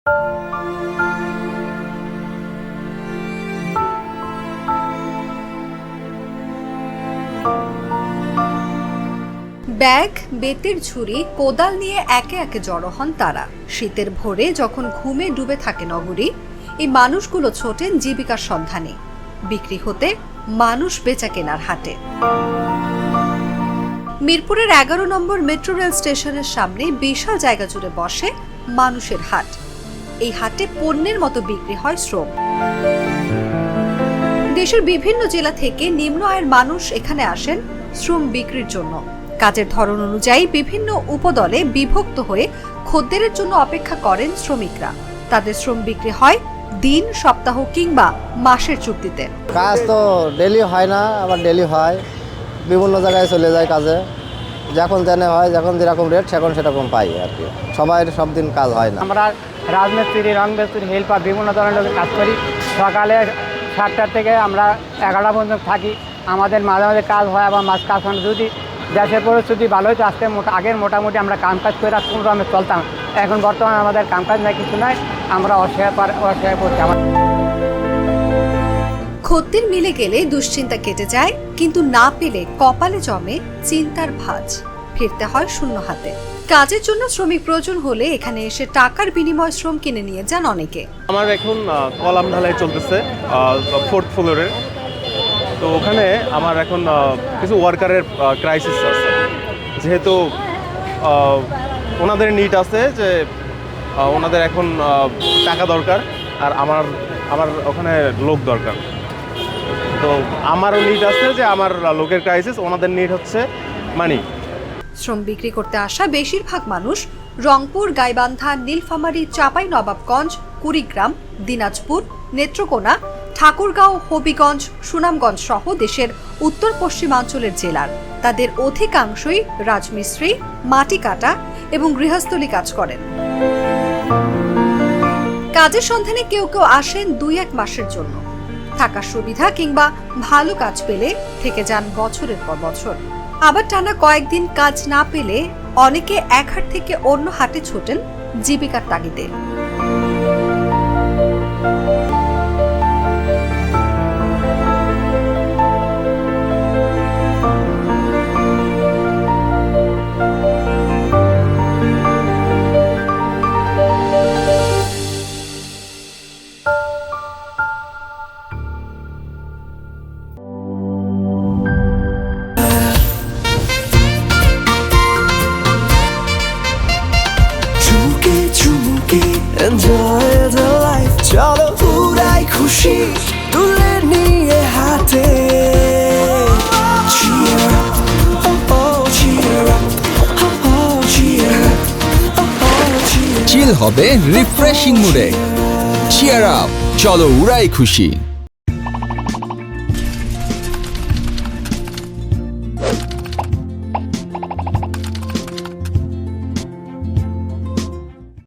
Bag, বেতের ঝুড়ি, কোদাল নিয়ে একে একে জড়ো হন তারা। শীতের ভোরে যখন ঘুমে ডুবে থাকে নগরী, এই মানুষগুলো ছোটেন জীবিকার সন্ধানে, বিক্রি হতে মানুষ বেচা কেনার হাটে। মিরপুরের 11 নম্বর মেট্রো রেল স্টেশনের সামনে বিশাল জায়গা জুড়ে বসে মানুষের হাট। এই হাটে পণ্যের মতো বিক্রি হয় শ্রম। দেশের বিভিন্ন জেলা থেকে নিম্ন আয়ের মানুষ এখানে আসেন শ্রম বিক্রির জন্য। কাজের ধরন অনুযায়ী বিভিন্ন উপদলে বিভক্ত হয়ে খদ্দেরের জন্য অপেক্ষা করেন শ্রমিকরা। তাদের শ্রম বিক্রি হয় দিন, সপ্তাহ কিংবা মাসের চুক্তিতে। কাজ তো ডেলি হয় না, আবার ডেলি হয়, বিভিন্ন জায়গায় চলে যায় কাজে। যখন জানে হয়, যখন যেরকম রেট সেখন সেরকম পাই আর কি। সবাই সব দিন কাজ হয় না। আমরা রাজমিস্ত্রি, রং মিস্ত্রি, হেল্পার বিভিন্ন ধরনের লোকের কাজ করি। সকালে 7টা থেকে আমরা 11টা পর্যন্ত থাকি। আমাদের মাঝে মাঝে কাজ হয়, আবার মাঝ কাজ হয়। যদি দেশের পরিস্থিতি ভালো হতো আজকে আগের মোটামুটি আমরা কামকাজ করে কোনো রকমে চলতাম। এখন বর্তমানে আমাদের কামকাজ নাই, কিছু নাই, আমরা অসহায় পড়ছি। খদ্দের মিলে গেলে দুশ্চিন্তা কেটে যায়, কিন্তু না পেলে কপালে জমে চিন্তার ভাঁজ। ফিরতে হয় শূন্য হাতে। কাজের জন্য শ্রমিক প্রয়োজন হলে এখানে এসে টাকার বিনিময় শ্রম কিনে নিয়ে যান অনেকে। আমার এখন কলাম ঢালাই চলতেছে 4th ফ্লোরের। তো ওখানে আমার এখন কিছু ওয়ার্কারের ক্রাইসিস আছে, যেহেতু ওনাদের নিড আছে যে ওনাদের এখন টাকা দরকার, আর আমার ওখানে লোক দরকার। তো আমারও নিড আছে যে আমার লোকের ক্রাইসিস, ওনাদের নিড হচ্ছে মানি। শ্রম বিক্রি করতে আসা বেশিরভাগ মানুষ রংপুর, গাইবান্ধা, নীলফামারী, চাঁপাইনবাবগঞ্জ, কুড়িগ্রাম, দিনাজপুর, নেত্রকোনা, ঠাকুরগাঁও, হবিগঞ্জ, সুনামগঞ্জ সহ দেশের উত্তর পশ্চিমাঞ্চলের জেলার। তাদের অধিকাংশই রাজমিস্ত্রি, মাটি কাটা এবং গৃহস্থলী কাজ করেন। কাজের সন্ধানে কেউ কেউ আসেন 2-1 মাসের জন্য। থাকার সুবিধা কিংবা ভালো কাজ পেলে থেকে যান বছরের পর বছর। আবার টানা কয়েকদিন কাজ না পেলে অনেকে এক হাট থেকে অন্য হাটে ছোটেন জীবিকার তাগিদে। Enjoy the life, চলো উড়াই খুশি তুলে নিয়ে হাতে। Cheer up, oh oh, cheer up, oh oh, cheer up, oh oh, cheer up. চিল হবে রিফ্রেশিং মুডে। চিয়ার আপ, চলো উড়াই খুশি।